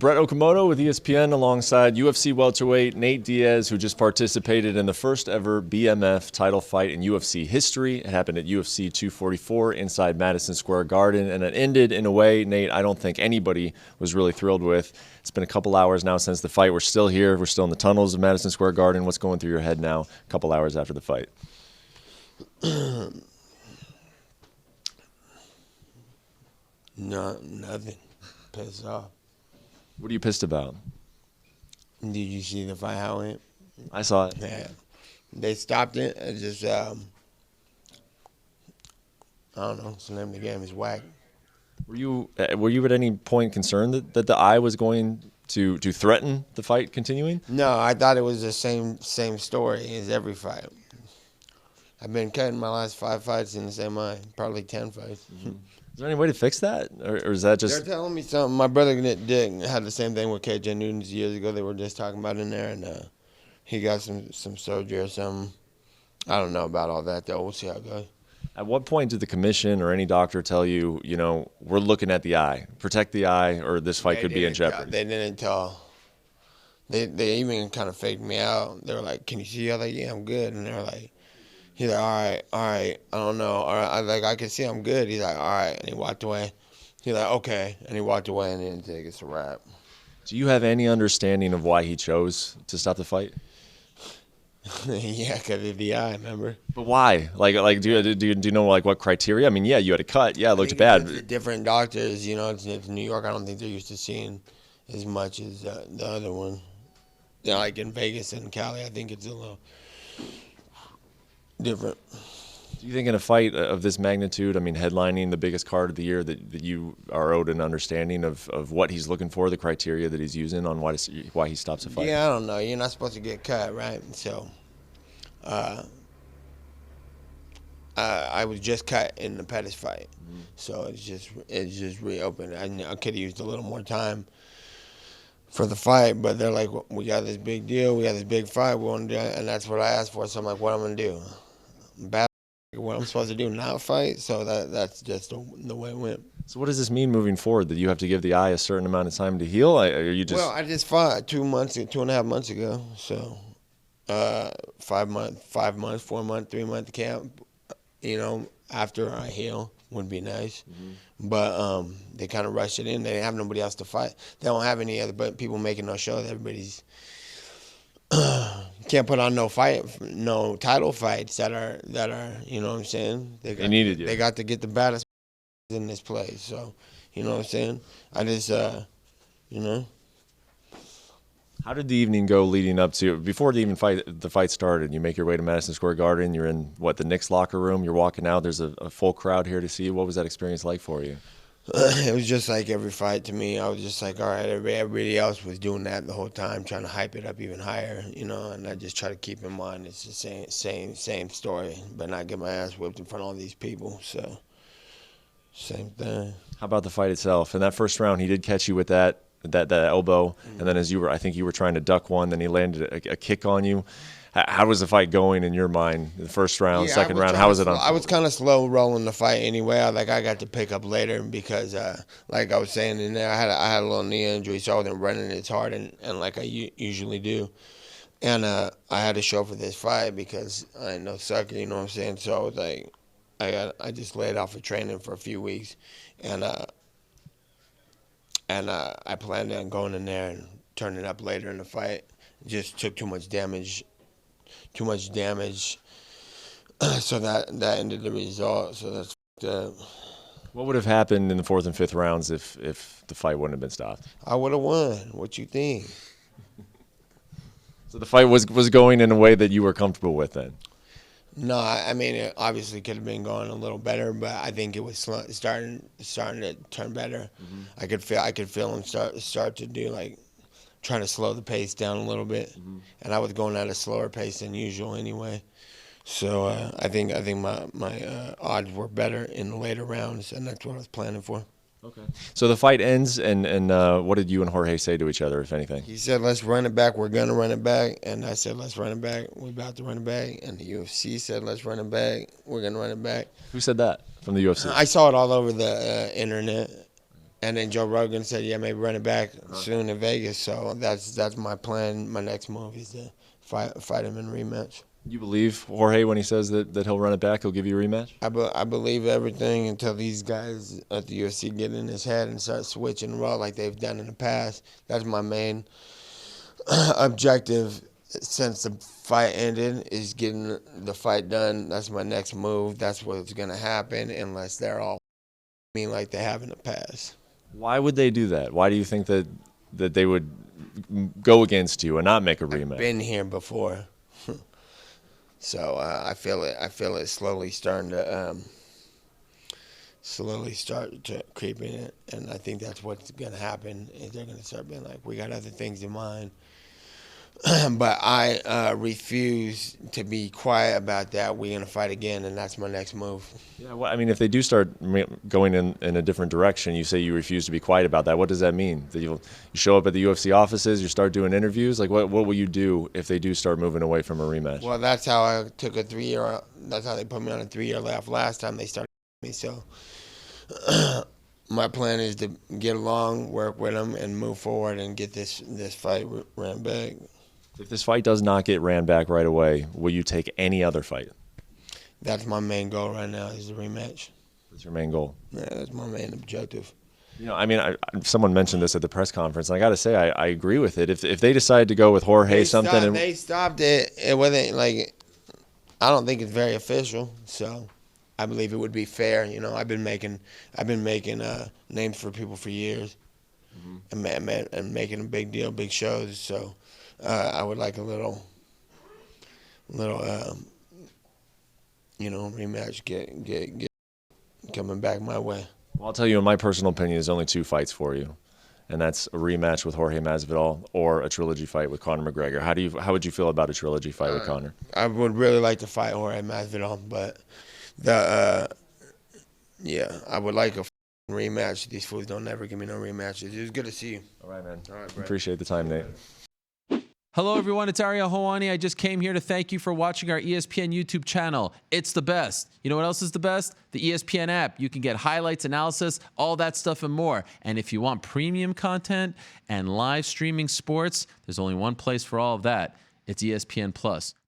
Brett Okamoto with ESPN alongside UFC welterweight Nate Diaz, who just participated in the first ever BMF title fight in UFC history. It happened at UFC 244 inside Madison Square Garden, and it ended in a way, Nate, I don't think anybody was really thrilled with. It's been a couple hours now since the fight. We're still here. We're still in the tunnels of Madison Square Garden. What's going through your head now, a couple hours after the fight? No, nothing. Pissed off. What are you pissed about? Did you see the fight, how it went? I saw it. Yeah. They stopped it. It just, I don't know. The name of the game is whack. Were you at any point concerned that the eye was going to threaten the fight continuing? No, I thought it was the same story as every fight. I've been cutting my last 5 fights in the same eye, probably 10 fights. Mm-hmm. Is there any way to fix that, or is that just? They're telling me something. My brother Dick had the same thing with KJ Newton's years ago. They were just talking about in there, and he got some surgery or something. I don't know about all that though. We'll see how it goes. At what point did the commission or any doctor tell you, we're looking at the eye, protect the eye, or this fight could be in jeopardy? They didn't tell. They even kind of faked me out. They were like, "Can you see?" I was like, "Yeah, I'm good." And they were like, he's like, all right, I don't know. All right, I was like, I can see I'm good. He's like, all right, and he walked away. He's like, okay, and he walked away and didn't take it's a wrap. Do you have any understanding of why he chose to stop the fight? Yeah, because of the eye, remember? But why? Like, do you know like what criteria? I mean, yeah, you had a cut. Yeah, it looked bad. It's different doctors, it's New York. I don't think they're used to seeing as much as the other one. Like in Vegas and Cali, I think it's a little different. Do you think in a fight of this magnitude, I mean, headlining the biggest card of the year, that you are owed an understanding of what he's looking for, the criteria that he's using on why he stops a fight? Yeah, I don't know. You're not supposed to get cut, right? So, I was just cut in the Pettis fight, so it's just reopened. I could have used a little more time for the fight, but they're like, we got this big deal, we got this big fight, we want to do it, and that's what I asked for. So I'm like, what I'm gonna do? What I'm supposed to do, not fight. So that's just the way it went. So what does this mean moving forward? That you have to give the eye a certain amount of time to heal? Are you just? Well, I just fought 2.5 months ago. So 5 months, 4 months, 3 month camp. After I heal would be nice. Mm-hmm. But they kind of rushed it in. They didn't have nobody else to fight. They don't have any other people making no shows. Everybody's. Can't put on no title fights that are, you know what I'm saying? They needed you. They got to get the baddest in this place. So, you know what I'm saying? I just, How did the evening go leading up to, before the fight started? You make your way to Madison Square Garden. You're in, the Knicks locker room. You're walking out. There's a full crowd here to see you. What was that experience like for you? It was just like every fight to me. I was just like, all right, everybody else was doing that the whole time, trying to hype it up even higher, and I just try to keep in mind it's the same story, but not get my ass whipped in front of all these people. So, same thing. How about the fight itself? In that first round, he did catch you with that elbow, and then I think you were trying to duck one, then he landed a kick on you. How was the fight going in your mind? The first round, second round, how was it on? I was kind of slow rolling the fight anyway. I got to pick up later because, like I was saying in there, I had a little knee injury, so I wasn't running as hard and like I usually do. And I had to show for this fight because I ain't no sucker, you know what I'm saying? So I was like, I just laid off of training for a few weeks, and I planned on going in there and turning up later in the fight. Just took too much damage, so that ended the result. So that's fucked up. What would have happened in the fourth and fifth rounds if the fight wouldn't have been stopped? I would have won. What you think? So the fight was going in a way that you were comfortable with then? No, I mean it obviously could have been going a little better, but I think it was starting to turn better. Mm-hmm. I could feel him start to do like trying to slow the pace down a little bit, and I was going at a slower pace than usual anyway. So I think my odds were better in the later rounds, and that's what I was planning for. Okay. So the fight ends, and what did you and Jorge say to each other, if anything? He said, let's run it back. We're going to run it back. And I said, let's run it back. We're about to run it back. And the UFC said, let's run it back. We're going to run it back. Who said that from the UFC? I saw it all over the internet. And then Joe Rogan said, yeah, maybe run it back soon in Vegas. So that's my plan. My next move is to fight him in a rematch. You believe Jorge when he says that he'll run it back, he'll give you a rematch? I believe everything until these guys at the UFC get in his head and start switching raw like they've done in the past. That's my main objective since the fight ended, is getting the fight done. That's my next move. That's what's going to happen unless they're all mean like they have in the past. Why would they do that? Why do you think that they would go against you and not make a rematch? I've been here before. So I feel it slowly starting to creep in, and I think that's what's gonna happen. Is they're gonna start being like, we got other things in mind. But I refuse to be quiet about that. We're gonna fight again, and that's my next move. Yeah, well, I mean, if they do start going in a different direction, you say you refuse to be quiet about that. What does that mean? That you show up at the UFC offices, you start doing interviews? Like, what will you do if they do start moving away from a rematch? Well, that's how I took a 3-year. That's how they put me on a 3-year layoff last time they started me. So my plan is to get along, work with them, and move forward and get this fight ran back. If this fight does not get ran back right away, will you take any other fight? That's my main goal right now, is the rematch. That's your main goal? Yeah, that's my main objective. You know, I mean, someone mentioned this at the press conference, and I got to say, I agree with it. If they decide to go with Jorge they stopped it. It wasn't like, I don't think it's very official. So I believe it would be fair. You know, I've been making names for people for years, and making a big deal, big shows. So I would like a little rematch get coming back my way. Well, I'll tell you, in my personal opinion, there's only 2 fights for you, and that's a rematch with Jorge Masvidal or a trilogy fight with Conor McGregor. How would you feel about a trilogy fight with Conor? I would really like to fight Jorge Masvidal, but I would like a rematch. These fools don't never give me no rematches. It was good to see you. All right, man. All right, Appreciate the time, Nate. Hello, everyone. It's Ariel Helwani. I just came here to thank you for watching our ESPN YouTube channel. It's the best. You know what else is the best? The ESPN app. You can get highlights, analysis, all that stuff and more. And if you want premium content and live streaming sports, there's only one place for all of that. It's ESPN Plus.